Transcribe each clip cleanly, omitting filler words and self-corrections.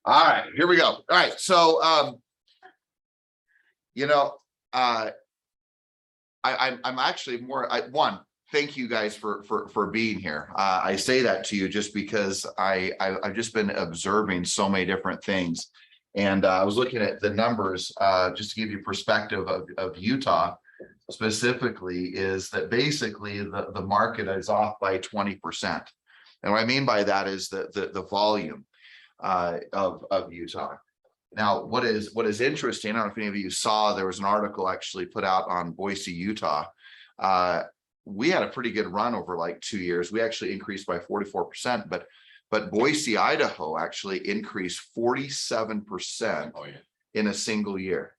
All right, here we go. All right, so I'm actually thank you guys for being here. I say that to you just because I've just been observing so many different things, and I was looking at the numbers just to give you perspective of Utah specifically. Is that basically the market is off by 20%, and what I mean by that is the volume of Utah. Now, what is interesting, I don't know if any of you saw, there was an article actually put out on Boise, Utah. We had a pretty good run over like 2 years. We actually increased by 44%, but Boise, Idaho actually increased 47% in a single year,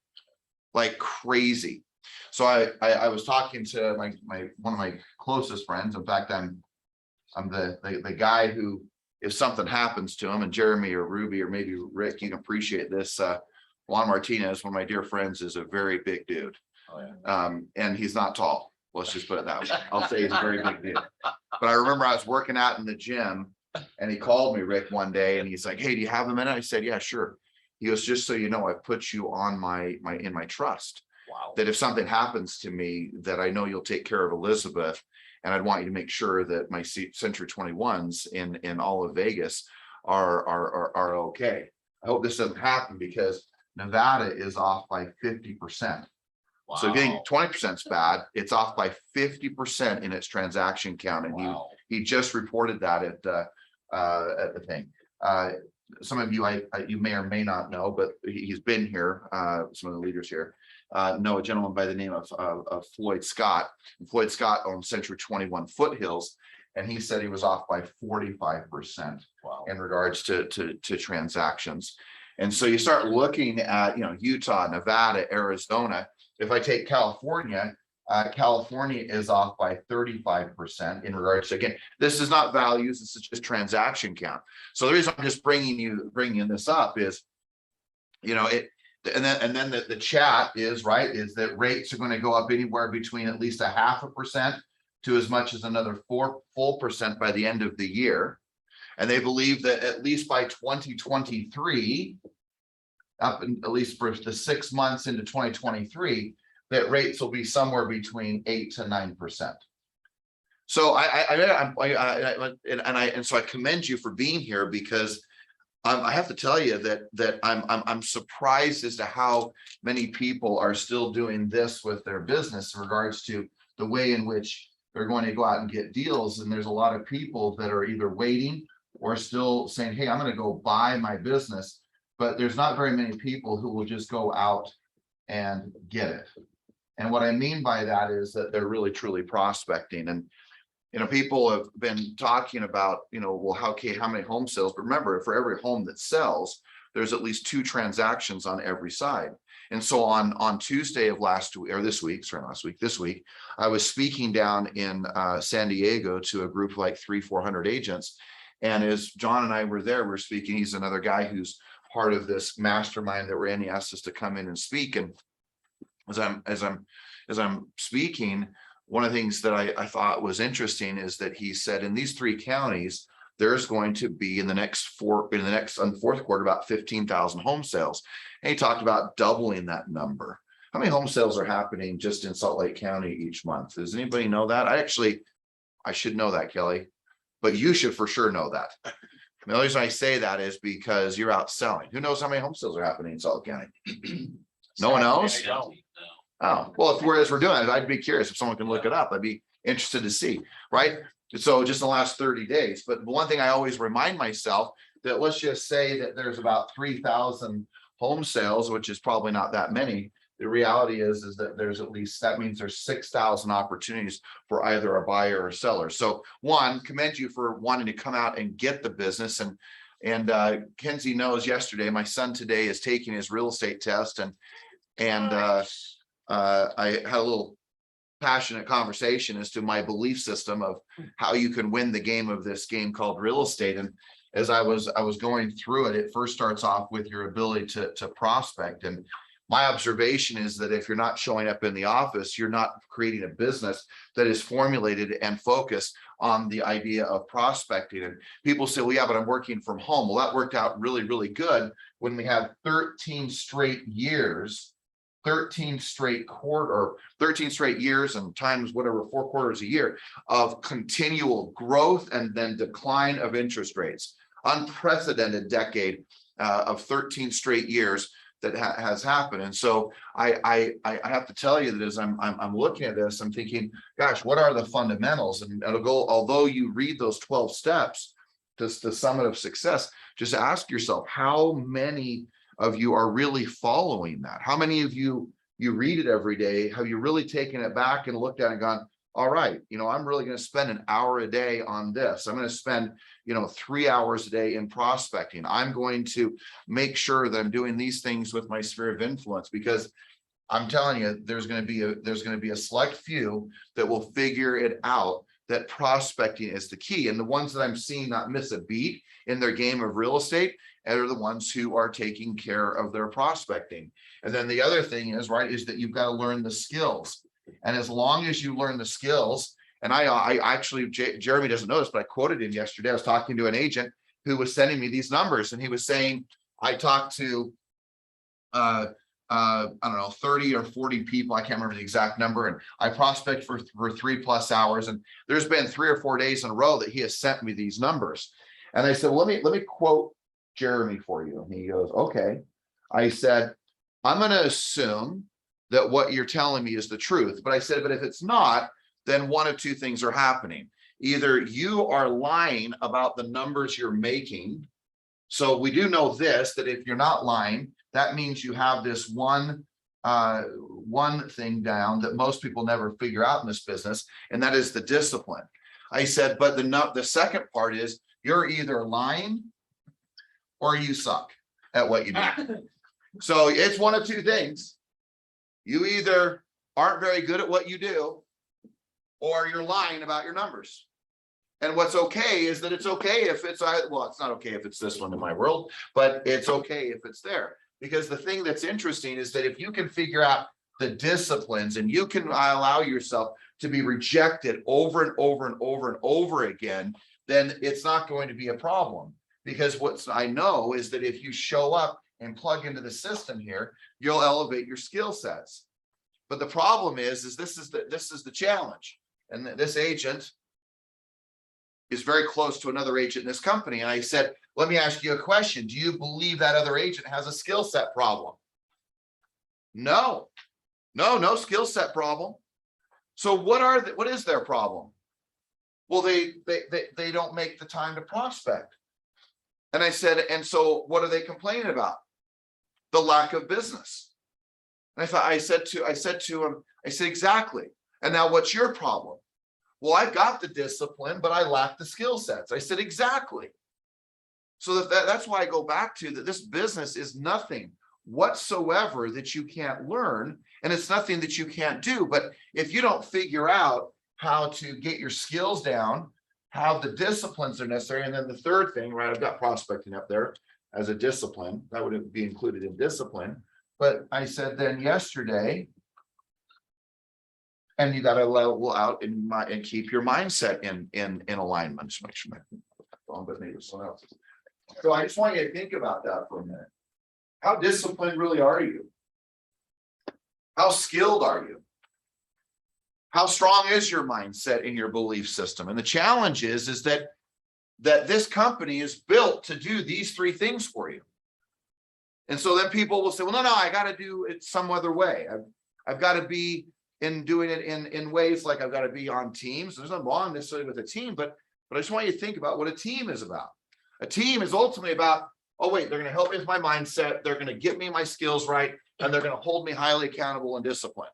like crazy. So I was talking to one of my closest friends. In fact, I'm the guy who, if something happens to him, and Jeremy or Ruby or maybe Rick, you can appreciate this. Juan Martinez, one of my dear friends, is a very big dude. And he's not tall. Let's just put it that way. I'll say he's a very big dude. But I remember I was working out in the gym and he called me, Rick, one day, and he's like, "Hey, do you have a minute?" I said, "Yeah, sure." He goes, "Just so you know, I put you on in my trust. Wow. That if something happens to me, that I know you'll take care of Elizabeth. And I'd want you to make sure that my Century 21s in all of Vegas are okay. I hope this doesn't happen because Nevada is off by 50%. Wow. So getting 20% is bad. It's off by 50% in its transaction count, and wow. he just reported that at the thing. Some of you you may or may not know, but he's been here. Some of the leaders here know a gentleman by the name of Floyd Scott. And Floyd Scott owns Century 21 Foothills, and he said he was off by 45%. Wow. In regards to transactions. And so you start looking at Utah, Nevada, Arizona. If I take California, California is off by 35% in regards to, again, this is not values, this is just transaction count. So the reason I'm just bringing this up is, and then the chat is that rates are going to go up anywhere between at least 0.5% to as much as another 4% by the end of the year. And they believe that at least by 2023, at least for the 6 months into 2023, that rates will be somewhere between 8 to 9%. So so I commend you for being here, because I have to tell you that I'm surprised as to how many people are still doing this with their business in regards to the way in which they're going to go out and get deals. And there's a lot of people that are either waiting or still saying, "Hey, I'm going to go buy my business." But there's not very many people who will just go out and get it. And what I mean by that is that they're really truly prospecting. And people have been talking about, well, how many home sales? But remember, for every home that sells, there's at least 2 transactions on every side. And so on Tuesday of this week, I was speaking down in San Diego to a group of like 300-400 agents. And as John and I were there, we're speaking. He's another guy who's part of this mastermind that we're in. He asked us to come in and speak. And as I'm speaking, one of the things that I thought was interesting is that he said in these 3 counties, there's going to be in the fourth quarter about 15,000 home sales. And he talked about doubling that number. How many home sales are happening just in Salt Lake County each month? Does anybody know that? I should know that, Kelly, but you should for sure know that. And the only reason I say that is because you're out selling. Who knows how many home sales are happening in Salt Lake County? No one knows? Oh, well, if we're doing it, I'd be curious if someone can look it up. I'd be interested to see, right? So just in the last 30 days. But one thing I always remind myself, that let's just say that there's about 3,000 home sales, which is probably not that many. The reality is that that means there's 6,000 opportunities for either a buyer or seller. So one, commend you for wanting to come out and get the business. And Kenzie knows yesterday, my son today is taking his real estate test, and I had a little passionate conversation as to my belief system of how you can win the game of this game called real estate. And as I was going through it, it first starts off with your ability to prospect. And my observation is that if you're not showing up in the office, you're not creating a business that is formulated and focused on the idea of prospecting. And people say, well, yeah, but I'm working from home. Well, that worked out really, really good when we have 13 straight years, 13 straight years and times whatever, 4 quarters a year of continual growth and then decline of interest rates. Unprecedented decade of 13 straight years that has happened. And so I have to tell you that as I'm looking at this, I'm thinking, gosh, what are the fundamentals? And it'll go, although you read those 12 steps to the summit of success, just ask yourself, how many of you are really following that? How many of you read it every day? Have you really taken it back and looked at it and gone, all right, I'm really going to spend an hour a day on this. I'm going to spend, 3 hours a day in prospecting. I'm going to make sure that I'm doing these things with my sphere of influence, because I'm telling you, there's going to be a select few that will figure it out, that prospecting is the key. And the ones that I'm seeing not miss a beat in their game of real estate are the ones who are taking care of their prospecting. And then the other thing is, right, is that you've got to learn the skills. And as long as you learn the skills, and I actually, Jeremy doesn't know this, but I quoted him yesterday. I was talking to an agent who was sending me these numbers, and he was saying, I talked to, I don't know, 30 or 40 people. I can't remember the exact number. And I prospect for 3+ hours. And there's been 3 or 4 days in a row that he has sent me these numbers. And I said, well, let me quote Jeremy for you. And he goes, okay. I said, I'm going to assume that what you're telling me is the truth. But I said, but if it's not, then one of two things are happening. Either you are lying about the numbers you're making. So we do know this, that if you're not lying, that means you have this one thing down that most people never figure out in this business, and that is the discipline. I said, but the second part is you're either lying or you suck at what you do. So it's one of two things. You either aren't very good at what you do, or you're lying about your numbers. And what's okay is that it's okay if it's, well, it's not okay if it's this one in my world, but it's okay if it's there. Because the thing that's interesting is that if you can figure out the disciplines and you can allow yourself to be rejected over and over and over and over again, then it's not going to be a problem. Because what I know is that if you show up and plug into the system here, you'll elevate your skill sets. But the problem is this is the challenge. And this agent is very close to another agent in this company. And I said, let me ask you a question. Do you believe that other agent has a skill set problem? No skill set problem. So what is their problem? Well, they don't make the time to prospect. And I said, and so what are they complaining about? The lack of business. And I said to him, I said, exactly. And now what's your problem? Well, I've got the discipline, but I lack the skill sets. I said, exactly. So that's why I go back to that. This business is nothing whatsoever that you can't learn, and it's nothing that you can't do. But if you don't figure out how to get your skills down, how the disciplines are necessary, and then the third thing, right? I've got prospecting up there as a discipline. That would be included in discipline. But I said then yesterday, and you got to level out and keep your mindset in alignment. Just make sure my phone doesn't need someone else's. So I just want you to think about that for a minute. How disciplined really are you? How skilled are you? How strong is your mindset in your belief system? And the challenge is that this company is built to do these 3 things for you. And so then people will say, well, no, I got to do it some other way. I've got to be doing it in ways like I've got to be on teams. There's nothing wrong necessarily with a team, but I just want you to think about what a team is about. A team is ultimately about, oh, wait, they're going to help me with my mindset. They're going to get me my skills right, and they're going to hold me highly accountable and disciplined.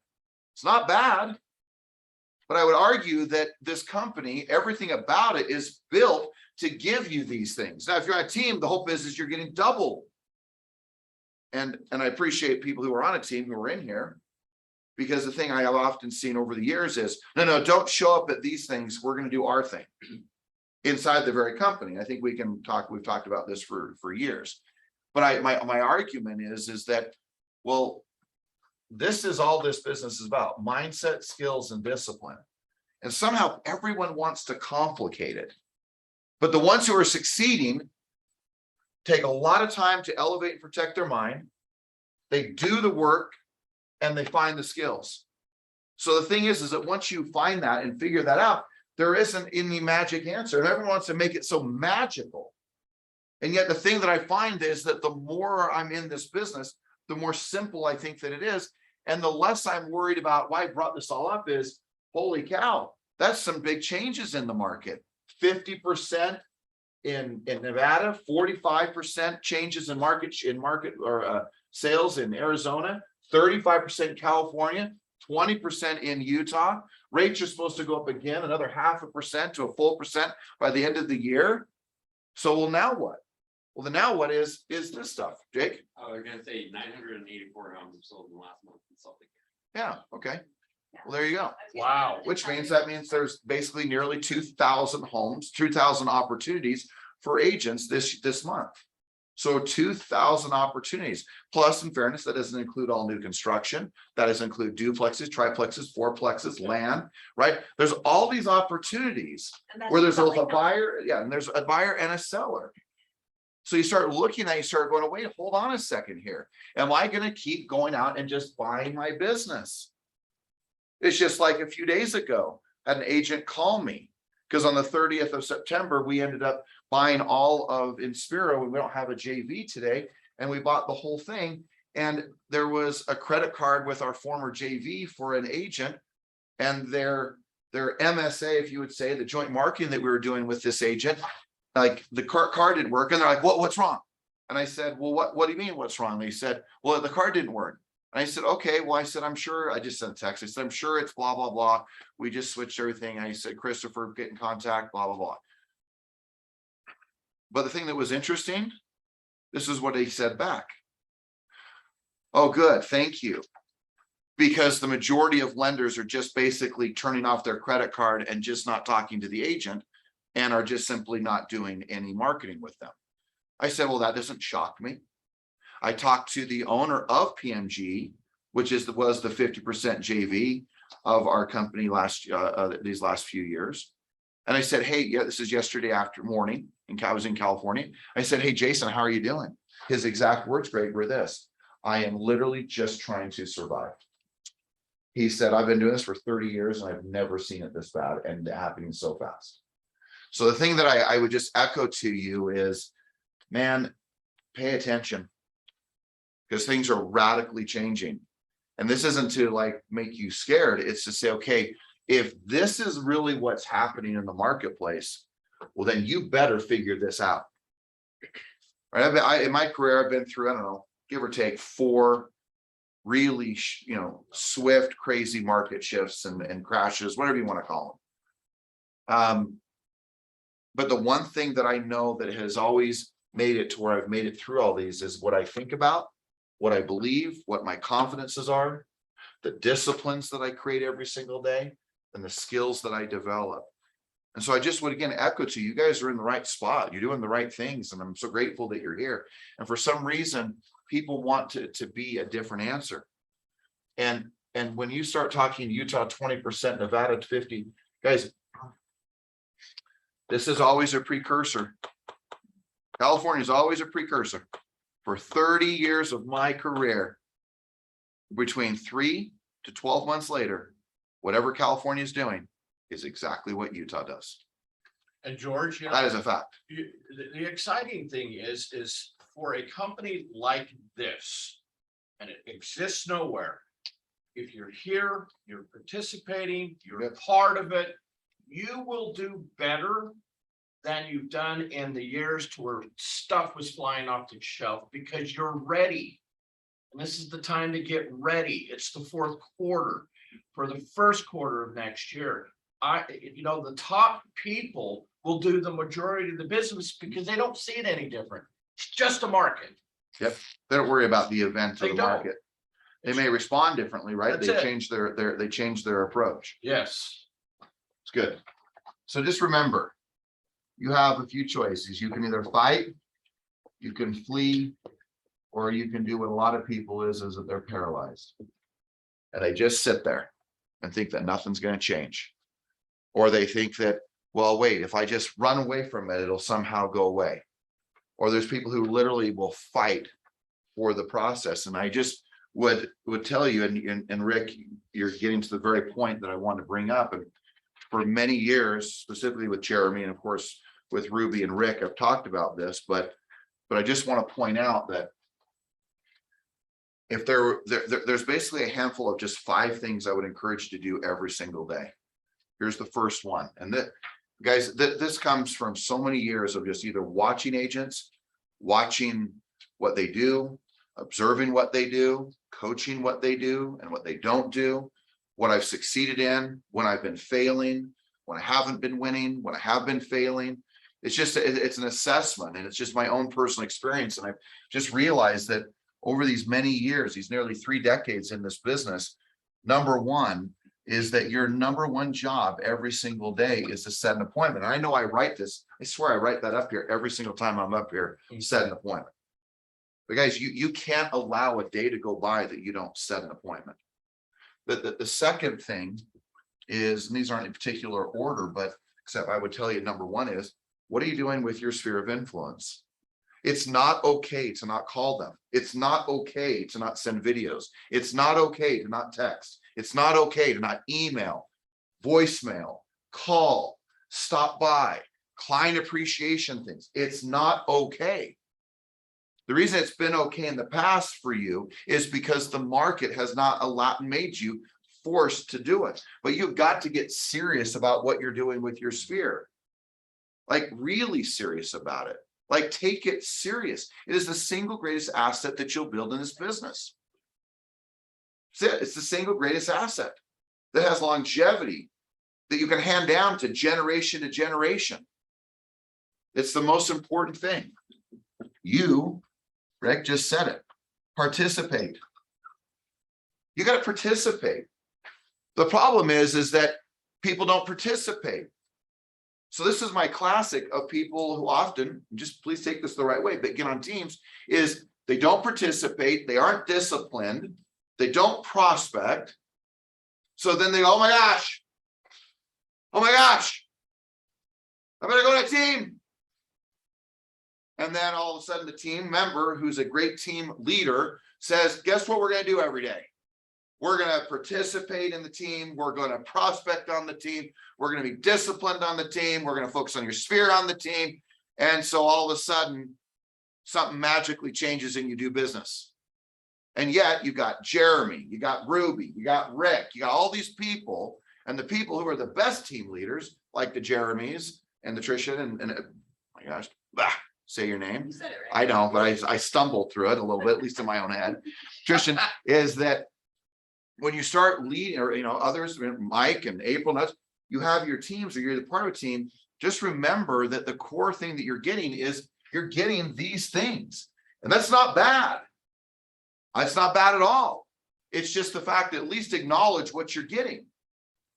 It's not bad, but I would argue that this company, everything about it is built to give you these things. Now, if you're on a team, the hope is you're getting double. And I appreciate people who are on a team who are in here, because the thing I have often seen over the years is, no, don't show up at these things. We're going to do our thing inside the very company. I think we've talked about this for years. But my argument is that, well, this is all this business is about: mindset, skills, and discipline. And somehow everyone wants to complicate it. But the ones who are succeeding take a lot of time to elevate and protect their mind. They do the work and they find the skills. So the thing is that once you find that and figure that out, there isn't any magic answer. And everyone wants to make it so magical. And yet the thing that I find is that the more I'm in this business, the more simple I think that it is. And the less I'm worried about why I brought this all up is, holy cow, that's some big changes in the market. 50% in Nevada, 45% changes in market or sales in Arizona, 35% California, 20% in Utah. Rates are supposed to go up again, another 0.5% to a full percent by the end of the year. So, well, now what? Well, the now what is this stuff, Jake? Oh, they're gonna say 984 homes have sold in the last month in Salt Lake. Yeah, okay. Well, there you go. Wow. Which means there's basically nearly 2,000 homes, 2,000 opportunities for agents this month. So 2,000 opportunities. Plus, in fairness, that doesn't include all new construction. That doesn't include duplexes, triplexes, fourplexes, land, right? There's all these opportunities where there's a buyer, and there's a buyer and a seller. So you start looking at, you start going, wait, hold on a second here. Am I going to keep going out and just buying my business? It's just like a few days ago, I had an agent call me because on the 30th of September, we ended up buying all of Inspiro. We don't have a JV today, and we bought the whole thing. And there was a credit card with our former JV for an agent, and their MSA, if you would say, the joint marketing that we were doing with this agent, like the card didn't work. And they're like, what's wrong? And I said, well, what do you mean what's wrong? They said, well, the card didn't work. And I said, okay, well, I said, I'm sure. I just sent a text. I said, I'm sure it's blah, blah, blah. We just switched everything. I said, Christopher, get in contact, blah, blah, blah. But the thing that was interesting, this is what he said back. Oh, good. Thank you. Because the majority of lenders are just basically turning off their credit card and just not talking to the agent and are just simply not doing any marketing with them. I said, well, that doesn't shock me. I talked to the owner of PMG, which was the 50% JV of our company these last few years. And I said, hey, yeah, this is yesterday after morning, and I was in California. I said, hey, Jason, how are you doing? His exact words, Greg, were this: I am literally just trying to survive. He said, I've been doing this for 30 years and I've never seen it this bad and happening so fast. So the thing that I would just echo to you is, man, pay attention, because things are radically changing. And this isn't to like make you scared. It's to say, okay, if this is really what's happening in the marketplace, well, then you better figure this out. Right? In my career, I've been through, I don't know, give or take 4 really, swift, crazy market shifts and crashes, whatever you want to call them. But the one thing that I know that has always made it to where I've made it through all these is what I think about, what I believe, what my confidences are, the disciplines that I create every single day, and the skills that I develop. And so I just would again echo to you guys are in the right spot. You're doing the right things. And I'm so grateful that you're here. And for some reason, people want to be a different answer. And when you start talking Utah 20%, Nevada 50%, guys, this is always a precursor. California is always a precursor. For 30 years of my career, between 3 to 12 months later, whatever California is doing is exactly what Utah does. And George, that is a fact. The exciting thing is for a company like this, and it exists nowhere. If you're here, you're participating, you're a part of it, you will do better than you've done in the years to where stuff was flying off the shelf, because you're ready. And this is the time to get ready. It's the fourth quarter. For the first quarter of next year, the top people will do the majority of the business because they don't see it any different. It's just a market. Yep. They don't worry about the event of the market. They may respond differently, right? They change their approach. Yes. It's good. So just remember, you have a few choices. You can either fight, you can flee, or you can do what a lot of people is that they're paralyzed. And they just sit there and think that nothing's going to change. Or they think that, well, wait, if I just run away from it, it'll somehow go away. Or there's people who literally will fight for the process. And I just would tell you, and Rick, you're getting to the very point that I want to bring up. And for many years, specifically with Jeremy, and of course with Ruby and Rick, I've talked about this, but I just want to point out that if there's basically a handful of just 5 things I would encourage you to do every single day. Here's the first one. And that, guys, this comes from so many years of just either watching agents, watching what they do, observing what they do, coaching what they do and what they don't do, what I've succeeded in, when I've been failing, when I haven't been winning, when I have been failing. It's just, it's an assessment, and it's just my own personal experience. And I've just realized that over these many years, these nearly 3 decades in this business, number one is that your number one job every single day is to set an appointment. And I know I write this, I swear I write that up here every single time I'm up here, set an appointment. But guys, you can't allow a day to go by that you don't set an appointment. The second thing is, and these aren't in particular order, but except I would tell you, number one is, what are you doing with your sphere of influence? It's not okay to not call them. It's not okay to not send videos. It's not okay to not text. It's not okay to not email, voicemail, call, stop by, client appreciation things. It's not okay. The reason it's been okay in the past for you is because the market has not made you forced to do it. But you've got to get serious about what you're doing with your sphere. Like really serious about it. Like take it serious. It is the single greatest asset that you'll build in this business. It's the single greatest asset that has longevity that you can hand down to generation. It's the most important thing. You, Rick just said it, participate. You got to participate. The problem is that people don't participate. So this is my classic of people who often, just please take this the right way, but get on teams, is they don't participate, they aren't disciplined, they don't prospect. So then they go, oh my gosh, I better go to a team. And then all of a sudden the team member, who's a great team leader, says, guess what we're going to do every day? We're going to participate in the team. We're going to prospect on the team. We're going to be disciplined on the team. We're going to focus on your sphere on the team. And so all of a sudden, something magically changes and you do business. And yet you got Jeremy, you got Ruby, you got Rick, you got all these people, and the people who are the best team leaders, like the Jeremys and the Tricia and oh my gosh, say your name. You said it right. I know, but I stumbled through it a little bit, at least in my own head. Trishan, is that when you start leading, or others, Mike and April, and us, you have your teams, or you're the part of a team. Just remember that the core thing that you're getting is you're getting these things, and that's not bad. It's not bad at all. It's just the fact that at least acknowledge what you're getting,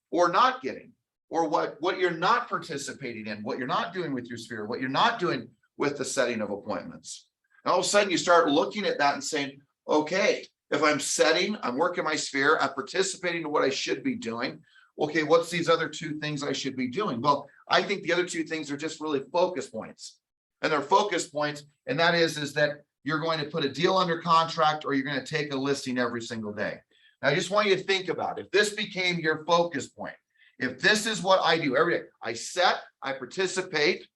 or not getting, or what you're not participating in, what you're not doing with your sphere, what you're not doing with the setting of appointments. And all of a sudden, you start looking at that and saying, okay. If I'm working my sphere, I'm participating in what I should be doing. Okay, what's these other 2 things I should be doing? Well, I think the other 2 things are just really focus points. And they're focus points, and that is that you're going to put a deal under contract, or you're going to take a listing every single day. Now, I just want you to think about it. If this became your focus point, if this is what I do every day, I participate,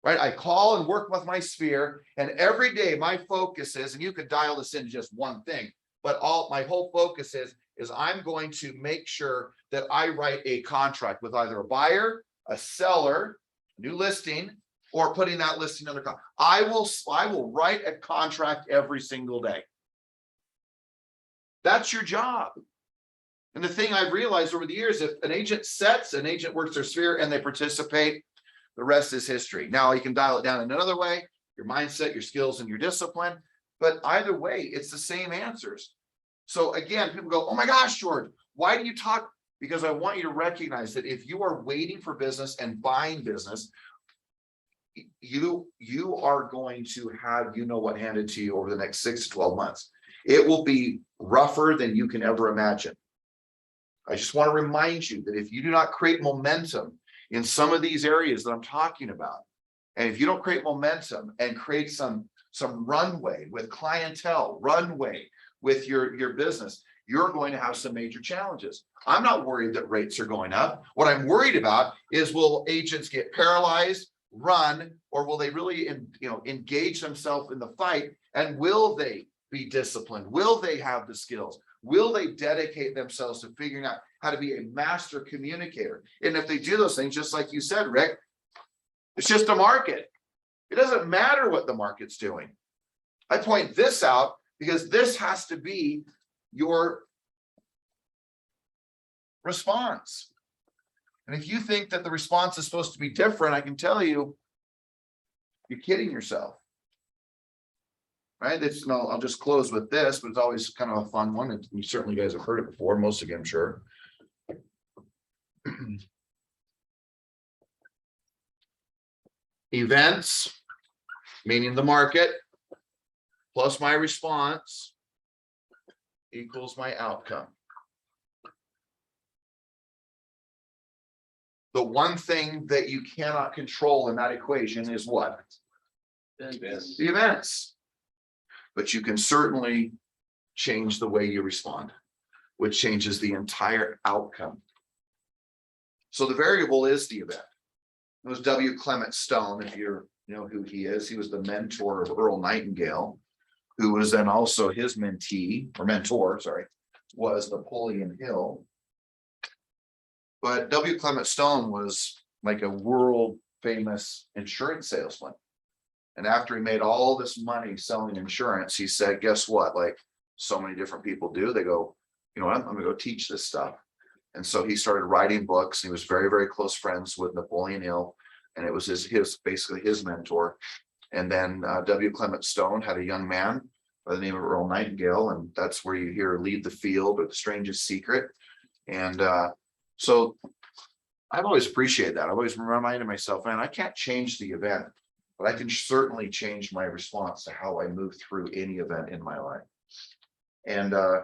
right? I call and work with my sphere, and every day my focus is, and you could dial this in just one thing, but my whole focus is I'm going to make sure that I write a contract with either a buyer, a seller, new listing, or putting that listing under contract. I will write a contract every single day. That's your job. And the thing I've realized over the years, if an agent works their sphere and they participate, the rest is history. Now you can dial it down in another way, your mindset, your skills, and your discipline. But either way, it's the same answers. So again, people go, oh my gosh, George, why do you talk? Because I want you to recognize that if you are waiting for business and buying business, you are going to have what handed to you over the next 6 to 12 months. It will be rougher than you can ever imagine. I just want to remind you that if you do not create momentum in some of these areas that I'm talking about, and if you don't create momentum and create some runway with clientele, runway with your business, you're going to have some major challenges. I'm not worried that rates are going up. What I'm worried about is, will agents get paralyzed, run, or will they really engage themselves in the fight? And will they be disciplined? Will they have the skills? Will they dedicate themselves to figuring out how to be a master communicator? And if they do those things, just like you said, Rick, it's just a market. It doesn't matter what the market's doing. I point this out because this has to be your response. And if you think that the response is supposed to be different, I can tell you, you're kidding yourself. Right? I'll just close with this, but it's always kind of a fun one. And you certainly guys have heard it before, most of you, I'm sure. Events, meaning the market, plus my response equals my outcome. The one thing that you cannot control in that equation is what? The events. But you can certainly change the way you respond, which changes the entire outcome. So the variable is the event. It was W. Clement Stone, if you know who he is. He was the mentor of Earl Nightingale, who was then also his mentor, was Napoleon Hill. But W. Clement Stone was like a world famous insurance salesman. And after he made all this money selling insurance, he said, guess what? Like so many different people do, they go, you know what, I'm going to go teach this stuff. And so he started writing books. He was very, very close friends with Napoleon Hill. And it was basically his mentor. And then W. Clement Stone had a young man by the name of Earl Nightingale. And that's where you hear Lead the Field or The Strangest Secret. And so I've always appreciated that. I've always reminded myself, man, I can't change the event, but I can certainly change my response to how I move through any event in my life. And I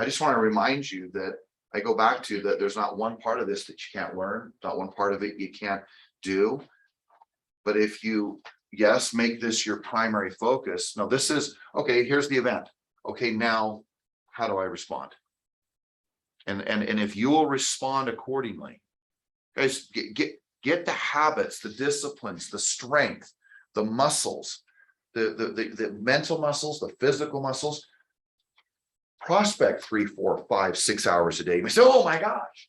just want to remind you that I go back to that there's not one part of this that you can't learn, not one part of it you can't do. But if you, yes, make this your primary focus. No, this is, okay, here's the event. Okay, now how do I respond? And if you will respond accordingly, guys, get the habits, the disciplines, the strength, the muscles, the mental muscles, the physical muscles. Prospect 3, 4, 5, 6 hours a day. You say, oh my gosh.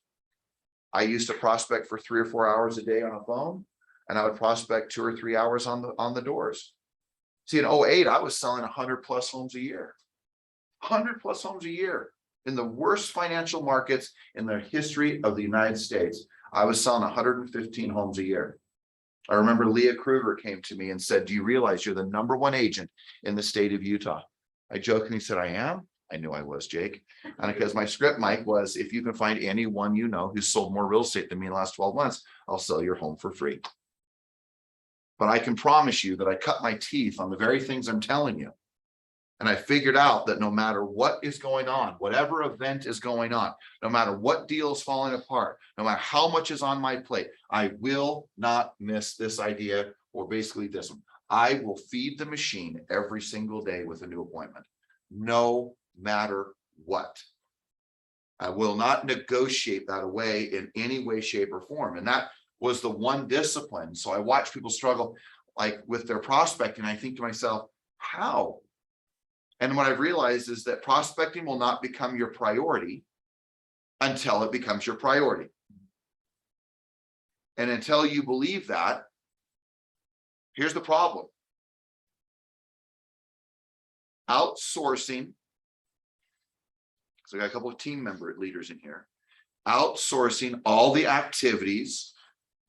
I used to prospect for 3 or 4 hours a day on a phone, and I would prospect 2 or 3 hours on the doors. See, in 2008, I was selling 100 plus homes a year. 100 plus homes a year in the worst financial markets in the history of the United States. I was selling 115 homes a year. I remember Leah Kruger came to me and said, do you realize you're the #1 agent in the state of Utah? I jokingly said, I am. I knew I was, Jake. And because my script, Mike, was, if you can find anyone you know who's sold more real estate than me in the last 12 months, I'll sell your home for free. But I can promise you that I cut my teeth on the very things I'm telling you. And I figured out that no matter what is going on, whatever event is going on, no matter what deal is falling apart, no matter how much is on my plate, I will not miss this idea, or basically this one. I will feed the machine every single day with a new appointment, no matter what. I will not negotiate that away in any way, shape, or form. And that was the one discipline. So I watch people struggle like with their prospecting. I think to myself, how? And what I've realized is that prospecting will not become your priority until it becomes your priority. And until you believe that, here's the problem. Outsourcing. So I got a couple of team member leaders in here. Outsourcing all the activities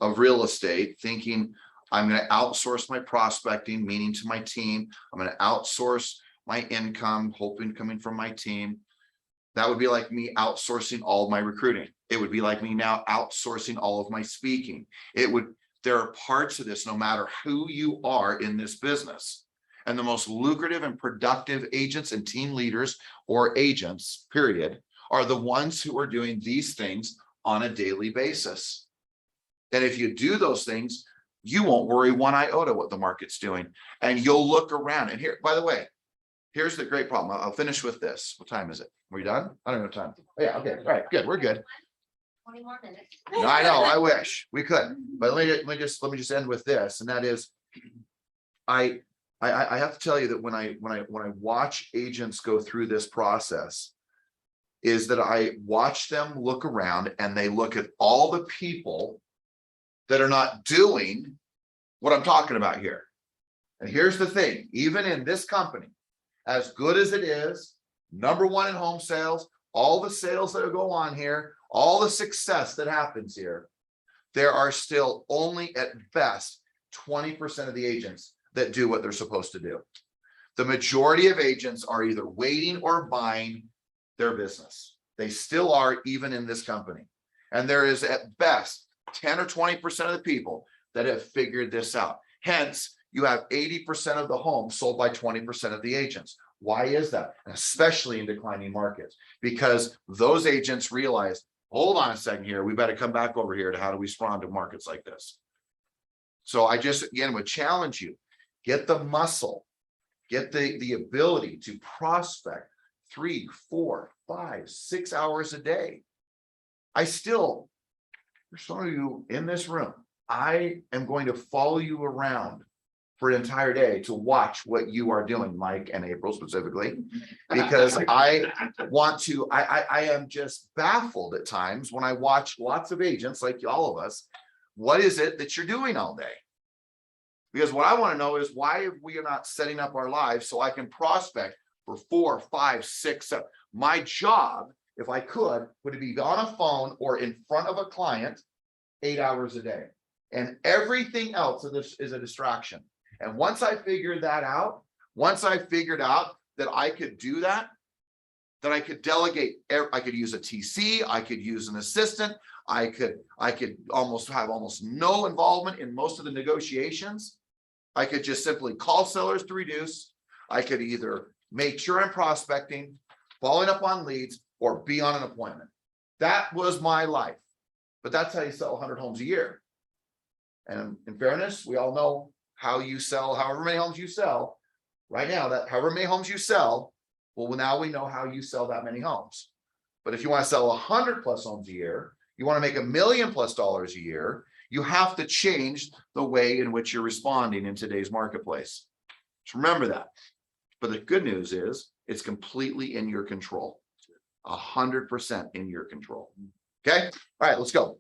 of real estate, thinking I'm going to outsource my prospecting, meaning to my team. I'm going to outsource my income, hoping coming from my team. That would be like me outsourcing all of my recruiting. It would be like me now outsourcing all of my speaking. There are parts of this, no matter who you are in this business. And the most lucrative and productive agents and team leaders or agents, period, are the ones who are doing these things on a daily basis. And if you do those things, you won't worry one iota what the market's doing. And you'll look around. And here, by the way, here's the great problem. I'll finish with this. What time is it? Are we done? I don't know time. Oh, yeah, okay. All right, good. We're good. 20 more minutes. No, I know, I wish we could, but let me just end with this, and that is, I have to tell you that when I watch agents go through this process, is that I watch them look around and they look at all the people that are not doing what I'm talking about here. And here's the thing, even in this company, as good as it is, #1 in home sales, all the sales that go on here, all the success that happens here, there are still only at best 20% of the agents that do what they're supposed to do. The majority of agents are either waiting or buying their business. They still are, even in this company. And there is at best 10 or 20% of the people that have figured this out. Hence, you have 80% of the homes sold by 20% of the agents. Why is that? Especially in declining markets, because those agents realize, hold on a second here, we better come back over here to how do we respond to markets like this. So I just, again, would challenge you, get the muscle, get the ability to prospect 3, 4, 5, 6 hours a day. For some of you in this room, I am going to follow you around for an entire day to watch what you are doing, Mike and April specifically, because I am just baffled at times when I watch lots of agents like all of us. What is it that you're doing all day? Because what I want to know is, why are we not setting up our lives so I can prospect for 4, 5, 6, 7. My job, if I could, would be on a phone or in front of a client 8 hours a day. And everything else is a distraction. And once I figured that out, once I figured out that I could do that, that I could delegate, I could use a TC, I could use an assistant, I could almost have no involvement in most of the negotiations. I could just simply call sellers to reduce. I could either make sure I'm prospecting, following up on leads, or be on an appointment. That was my life. But that's how you sell 100 homes a year. And in fairness, we all know how you sell, however many homes you sell right now, that however many homes you sell, well, now we know how you sell that many homes. But if you want to sell 100+ homes a year, you want to make $1 million+ a year, you have to change the way in which you're responding in today's marketplace. Just remember that. But the good news is it's completely in your control. 100% in your control. Okay. All right, let's go.